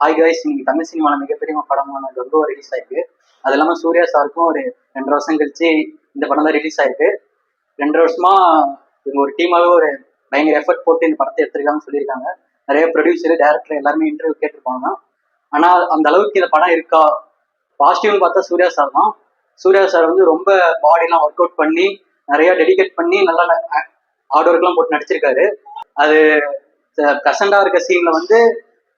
Hi guys, இன்னைக்கு தமிழ் சினிமாவில் மிகப்பெரிய படமான கங்கோ ரிலீஸ் ஆயிருக்கு. அது இல்லாமல் சூர்யா சாருக்கும் ஒரு 2 வருஷம் கழிச்சு இந்த படம் தான் ரிலீஸ் ஆயிருக்கு. 2 வருஷமா இவங்க ஒரு டீமாவே ஒரு பயங்கர எஃபர்ட் போட்டு இந்த படத்தை எடுத்திருக்காங்கன்னு சொல்லியிருக்காங்க. நிறைய ப்ரொடியூசர், டேரக்டர் எல்லாருமே இன்டர்வியூ கேட்டிருப்பாங்க. ஆனால் அந்த அளவுக்கு இந்த படம் இருக்கா? பாசிட்டிவ்னு பார்த்தா சூர்யா சார் தான். சூர்யா சார் வந்து ரொம்ப பாடிலாம் ஒர்க் அவுட் பண்ணி நிறைய டெடிகேட் பண்ணி நல்லா ஹார்ட் ஒர்க்லாம் போட்டு நடிச்சிருக்காரு. அது ப்ரெசண்டாக இருக்க சீனில் வந்து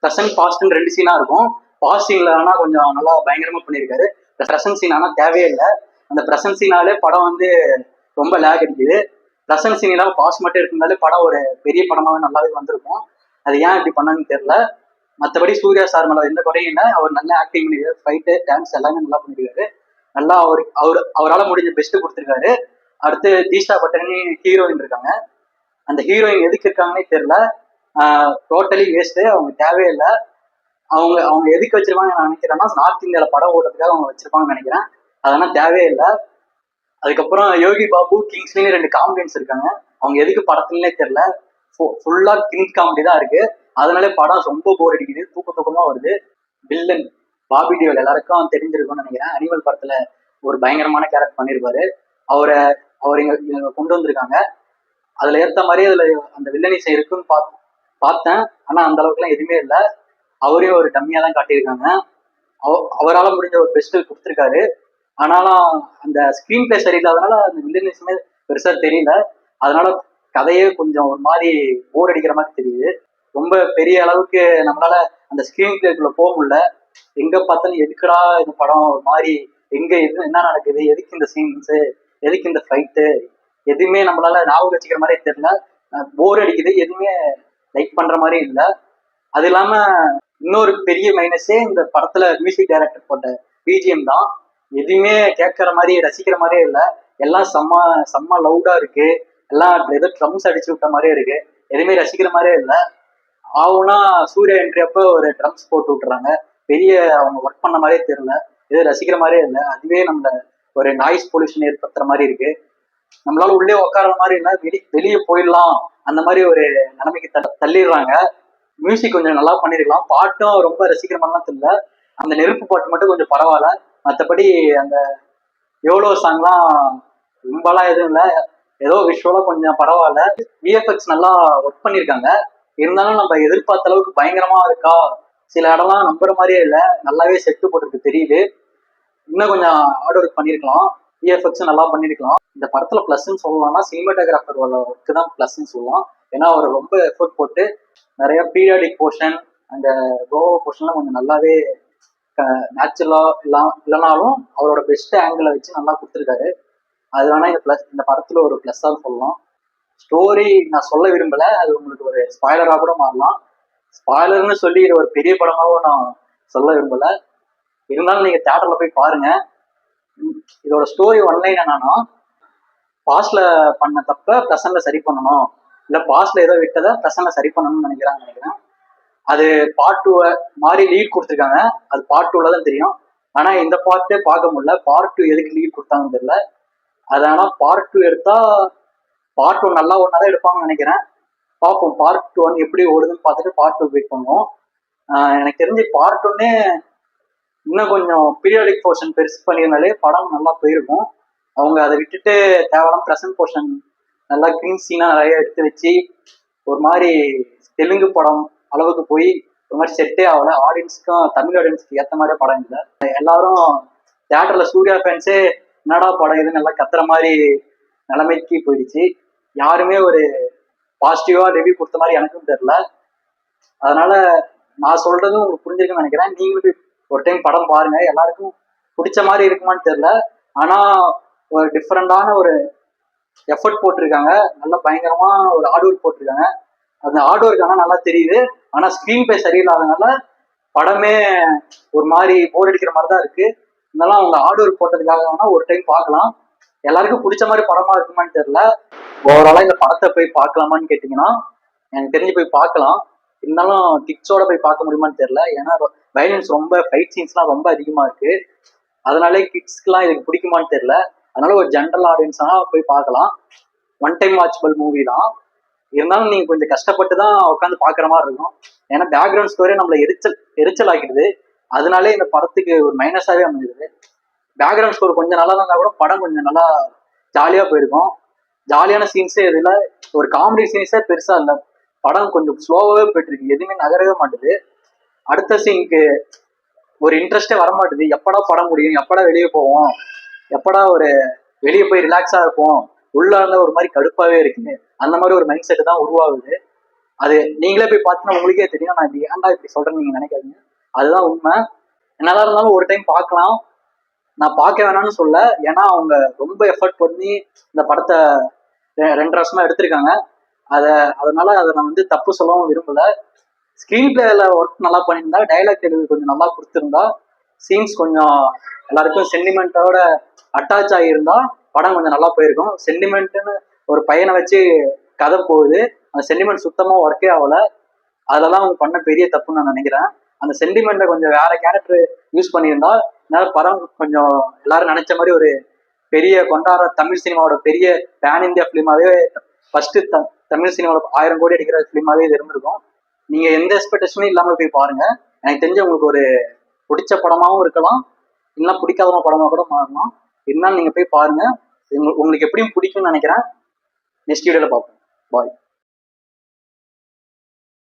ப்ரெசன்ட் பாஸ்ட்னு 2 சீனாக இருக்கும். பாஸ்ட் சீனில் ஆனால் கொஞ்சம் நல்லா பயங்கரமாக பண்ணியிருக்காரு. ப்ரெசன்ட் சீன் ஆனால் தேவையே இல்லை. அந்த ப்ரெசன்ட் சீனாலே படம் வந்து ரொம்ப லேக் அடிக்குது. ப்ரெசன்ட் சீன் இல்லாமல் பாஸ்ட் மட்டும் இருந்தாலே படம் ஒரு பெரிய படமாகவே நல்லாவே வந்திருக்கும். அது ஏன் இப்படி பண்ணாங்கன்னு தெரியல. மற்றபடி சூர்யா சார் மேலே எந்த குறையும் இல்லை. அவர் நல்லா ஆக்டிங் பண்ணியிருக்காரு. ஃபைட்டு, டான்ஸ் எல்லாமே நல்லா பண்ணியிருக்காரு. நல்லா அவரால் முடிஞ்ச பெஸ்ட்டு கொடுத்துருக்காரு. அடுத்து தீஷா பட்டனி ஹீரோயின் இருக்காங்க. அந்த ஹீரோயின் எதுக்கு இருக்காங்கன்னே தெரியல. Totally waste. அவங்க தேவையில்லை. அவங்க அவங்க எதுக்கு வச்சிருப்பாங்க நான் நினைக்கிறேன்னா, நார்த் இந்தியாவில் படம் ஓடுறதுக்காக அவங்க வச்சிருப்பாங்கன்னு நினைக்கிறேன். அதெல்லாம் தேவையில்லை. அதுக்கப்புறம் யோகி பாபு, கிங்ஸ்லின்னு 2 காமெடியன்ஸ் இருக்காங்க. அவங்க எதுக்கு படத்துலனே தெரியல. ஃபுல்லாக கிங் காமெடி தான் இருக்கு. அதனாலே படம் ரொம்ப போர் அடிக்குது, தூக்கமாக வருது. வில்லன் பாபி டியோல் எல்லாருக்கும் தெரிஞ்சிருக்கும்னு நினைக்கிறேன். அனிமல் படத்துல ஒரு பயங்கரமான கேரக்டர் பண்ணியிருப்பாரு. அவர் இங்க கொண்டு வந்திருக்காங்க. அதுல ஏற்ற மாதிரி அதுல அந்த வில்லனிசம் இருக்குன்னு பார்த்தேன். ஆனா அந்த அளவுக்குலாம் எதுவுமே இல்லை. அவரையும் ஒரு டம்மியா தான் காட்டியிருக்காங்க. அவரால் முடிஞ்ச ஒரு பெஸ்ட் கொடுத்துருக்காரு. ஆனாலும் அந்த ஸ்கிரீன் பிளே சரியில்லாதனால அந்த வில்லனிசமே பெருசா தெரியல. அதனால கதையே கொஞ்சம் ஒரு மாதிரி போர் அடிக்கிற மாதிரி தெரியுது. ரொம்ப பெரிய அளவுக்கு நம்மளால அந்த ஸ்கிரீன் பிளேக்குள்ள போக முடியல. எங்க பார்த்தாலும் எதுக்குடா இந்த படம் ஒரு மாதிரி, எங்க எது என்ன நடக்குது, எதுக்கு இந்த சீன்ஸு, எதுக்கு இந்த ஃபைட்டு, எதுவுமே நம்மளால ஞாபகம் வச்சுக்கிற மாதிரி தெரியல. போர் அடிக்குது. எதுவுமே லைக் பண்ற மாதிரி இல்லை. அது இல்லாம இன்னொரு பெரிய மைனஸே இந்த படத்துல மியூசிக் டைரக்டர் போட்ட பிஜிஎம் தான். எதுவுமே கேட்கற மாதிரி, ரசிக்கிற மாதிரியே இல்லை. எல்லாம் செம்ம லவுடா இருக்கு. எல்லாம் ஏதோ ட்ரம்ஸ் அடிச்சு விட்ட மாதிரியே இருக்கு. எதுவுமே ரசிக்கிற மாதிரியே இல்லை. ஆகுனா சூர்யா என்ட்ரி அப்போ ஒரு ட்ரம்ஸ் போட்டு விட்டுறாங்க. பெரிய அவங்க ஒர்க் பண்ண மாதிரியே தெரியல. எதுவும் ரசிக்கிற மாதிரியே இல்லை. அதுவே நம்மள ஒரு நாய்ஸ் பொல்யூஷன் ஏற்படுத்துற மாதிரி இருக்கு. நம்மளால உள்ளே உட்கார மாதிரி இல்லை. வெளியே போயிடலாம் அந்த மாதிரி ஒரு நிலைமைக்கு தள்ளிடுறாங்க. மியூசிக் கொஞ்சம் நல்லா பண்ணிருக்கலாம். பாட்டும் ரொம்ப ரசிக்கிற மாதிரிலாம் தெரியல. அந்த நெருப்பு பாட்டு மட்டும் கொஞ்சம் பரவாயில்ல. மற்றபடி அந்த எவ்வளோ சாங்லாம் ரொம்பலாம் எதுவும் இல்லை. ஏதோ விஷுவலா கொஞ்சம் பரவாயில்ல. விஎஃப்எக்ஸ் நல்லா ஒர்க் பண்ணியிருக்காங்க. இருந்தாலும் நம்ம எதிர்பார்த்த அளவுக்கு பயங்கரமா இருக்கா? சில இடம்லாம் நம்புற மாதிரியே இல்லை. நல்லாவே செட்டு போட்டுருக்கு தெரியுது. இன்னும் கொஞ்சம் ஹார்ட் ஒர்க் பண்ணியிருக்கலாம். விஎஃப்எக்ஸும் நல்லா பண்ணியிருக்கலாம். இந்த படத்துல பிளஸ்ன்னு சொல்லலாம்னா சினிமாட்டோகிராஃபர் ஒர்க்கு தான் பிளஸ்ன்னு சொல்லலாம். ஏன்னா அவர் ரொம்ப எஃபர்ட் போட்டு நிறைய பீரியாடிக் போர்ஷன், அந்த கோவா போர்ஷன்லாம் கொஞ்சம் நல்லாவே நேச்சுரலா இல்லைனாலும் அவரோட பெஸ்ட் ஆங்கிளை வச்சு நல்லா கொடுத்துருக்காரு. அது வேணா இந்த படத்துல ஒரு பிளஸ்ஸாக சொல்லலாம். ஸ்டோரி நான் சொல்ல விரும்பல. அது உங்களுக்கு ஒரு ஸ்பாய்லரா கூட மாறலாம். ஸ்பாய்லர்னு சொல்லி இது ஒரு பெரிய படமாகவும் நான் சொல்ல விரும்பல. இருந்தாலும் நீங்க தியேட்டர்ல போய் பாருங்க. இதோட ஸ்டோரி ஒன்லைன் என்னன்னா, பாஸ்ட்ல பண்ண தப்ப ப்ரெசன்ட்ல சரி பண்ணணும், இல்ல பாஸ்ட்ல ஏதோ விட்டதை ப்ரெசன்ட்ல சரி பண்ணணும்னு நினைக்கிறேன். அது பார்ட் 2 மாதிரி லீட் கொடுத்துருக்காங்க. அது பார்ட் 2ல தான் தெரியும். ஆனா இந்த பார்ட்டே பார்க்க முடியல. பார்ட் 2 எதுக்கு லீட் கொடுத்தாங்கன்னு தெரியல. அது ஆனா பார்ட் 2 எடுத்தா பார்ட் 1 நல்லா ஒன்னாதான் எடுப்பாங்கன்னு நினைக்கிறேன். பார்ப்போம் பார்ட் 1 எப்படி ஓடுதுன்னு பார்த்துட்டு பார்ட் 2 வெயிட் பண்ணுவோம். எனக்கு தெரிஞ்சு பார்ட் 1 இன்னும் கொஞ்சம் பீரியாடிக் போர்ஷன் பெருசு பண்ணியிருந்தாலே படம் நல்லா போயிருக்கும். அவங்க அதை விட்டுட்டு தேவையான ப்ரெசன்ட் போர்ஷன் நல்லா கிரீன் சீனா நிறைய எடுத்து வச்சு ஒரு மாதிரி தெலுங்கு படம் அளவுக்கு போய் ஒரு மாதிரி செட்டே ஆகல. ஆடியன்ஸுக்கும் தமிழ் ஆடியன்ஸுக்கு ஏற்ற மாதிரி படம் இல்லை. எல்லாரும் தியேட்டர்ல சூர்யா ஃபேன்ஸே என்னடா படம் இது நல்லா கத்துற மாதிரி நிலைமைக்கு போயிடுச்சு. யாருமே ஒரு பாசிட்டிவா ரிவ்யூ கொடுத்த மாதிரி எனக்கும் தெரியல. அதனால நான் சொல்றதும் உங்களுக்கு புரிஞ்சிருக்குன்னு நினைக்கிறேன். நீங்களும் ஒரு டைம் படம் பாருங்க. எல்லாருக்கும் பிடிச்ச மாதிரி இருக்குமான்னு தெரியல. ஆனா ஒரு டிஃப்ரெண்டான ஒரு எஃபர்ட் போட்டிருக்காங்க. நல்லா பயங்கரமா ஒரு ஹார்ட் ஒர்க் போட்டிருக்காங்க. அந்த ஹார்ட் ஒர்க் ஆனால் நல்லா தெரியுது. ஆனா ஸ்கிரீன் பிளே சரியில்லாதனால படமே ஒரு மாதிரி போர் அடிக்கிற மாதிரி தான் இருக்கு. இருந்தாலும் அவங்க ஹார்ட் ஒர்க் போட்டதுக்காக வேணா ஒரு டைம் பார்க்கலாம். எல்லாருக்கும் பிடிச்ச மாதிரி படமா இருக்குமான்னு தெரியல. ஓவராலா இந்த படத்தை போய் பார்க்கலாமான்னு கேட்டீங்கன்னா எனக்கு தெரிஞ்சு போய் பார்க்கலாம். இருந்தாலும் கிட்ஸோட போய் பார்க்க முடியுமான்னு தெரியல. ஏன்னா வயலன்ஸ் ரொம்ப, ஃபைட் சீன்ஸ்லாம் ரொம்ப அதிகமா இருக்கு. அதனாலே கிட்ஸ்க்குலாம் இதுக்கு பிடிக்குமான்னு தெரியல. அதனால ஒரு ஜென்ரல் ஆடியன்ஸாக போய் பார்க்கலாம். ஒன் டைம் வாட்சபிள் மூவி தான். இருந்தாலும் நீங்க கொஞ்சம் கஷ்டப்பட்டு தான் உட்காந்து பாக்குற மாதிரி இருக்கும். ஏன்னா பேக்ரவுண்ட் ஸ்டோரி நம்மள எரிச்சல் ஆக்கிடுது. அதனாலே இந்த படத்துக்கு ஒரு மைனஸாவே அமைஞ்சிருது. பேக்ரவுண்ட் ஸ்கோர் கொஞ்சம் நல்லா இருந்தா கூட படம் கொஞ்சம் நல்லா ஜாலியா போயிருக்கும். ஜாலியான சீன்ஸே இதுல, ஒரு காமெடி சீன்ஸே பெருசா இல்லை. படம் கொஞ்சம் ஸ்லோவாவே போயிட்டு இருக்கு, எதுவுமே நகரவே மாட்டுது. அடுத்த சீனுக்கு ஒரு இன்ட்ரெஸ்டே வர மாட்டுது. எப்படா படம் முடியும், எப்படா வெளியே போவோம், எப்படா ஒரு வெளியே போய் ரிலாக்ஸா இருப்போம், உள்ள இருந்த ஒரு மாதிரி கடுப்பாவே இருக்கு. அந்த மாதிரி ஒரு மைண்ட் செட் தான் உருவாகுது. அது நீங்களே போய் பார்த்தீங்கன்னா உங்களுக்கே தெரியும். நான் இப்படி ஏன்டா இப்படி சொல்றேன்னு நீங்க நினைக்காதீங்க, அதுதான் உண்மை. என்னதான் இருந்தாலும் ஒரு டைம் பார்க்கலாம், நான் பார்க்க வேணாம்னு சொல்ல. ஏன்னா அவங்க ரொம்ப எஃபர்ட் பண்ணி இந்த படத்தை 2 வருஷமா எடுத்திருக்காங்க. அதனால அதை நான் வந்து தப்பு சொல்லவும் விரும்பல. ஸ்கிரீன் பிளேல ஒர்க் நல்லா பண்ணியிருந்தா, டைலாக் டெலிவரி கொஞ்சம் நல்லா கொடுத்துருந்தா, சீன்ஸ் கொஞ்சம் எல்லாருக்கும் சென்டிமெண்டோட அட்டாச் ஆகியிருந்தா படம் கொஞ்சம் நல்லா போயிருக்கும். சென்டிமெண்ட்னு ஒரு பையனை வச்சு கதை போகுது, அந்த சென்டிமெண்ட் சுத்தமா ஒர்க்கே ஆகல. அதெல்லாம் அவங்க பண்ண பெரிய தப்புன்னு நான் நினைக்கிறேன். அந்த சென்டிமெண்ட்டை கொஞ்சம் வேற கேரக்டர் யூஸ் பண்ணியிருந்தா படம் கொஞ்சம் எல்லாரும் நினைச்ச மாதிரி ஒரு பெரிய கொண்டாடுற தமிழ் சினிமாவோட பெரிய பேன் இந்தியா பிலிமாவே, ஃபர்ஸ்ட் தமிழ் சினிமாவோட 1000 கோடி அடிக்கிற பிலிமாவே இது இருந்திருக்கும். நீங்க எந்த எக்ஸ்பெக்டேஷனும் இல்லாம போய் பாருங்க. எனக்கு தெரிஞ்ச உங்களுக்கு ஒரு பிடிச்ச படமாவும் இருக்கலாம், இல்லைன்னா பிடிக்காத படமா கூட மாறலாம். இருந்தாலும் நீங்க போய் பாருங்க, உங்களுக்கு எப்படியும் பிடிக்கும்னு நினைக்கிறேன். நெக்ஸ்ட் வீடியோல பார்ப்போம். பாய்.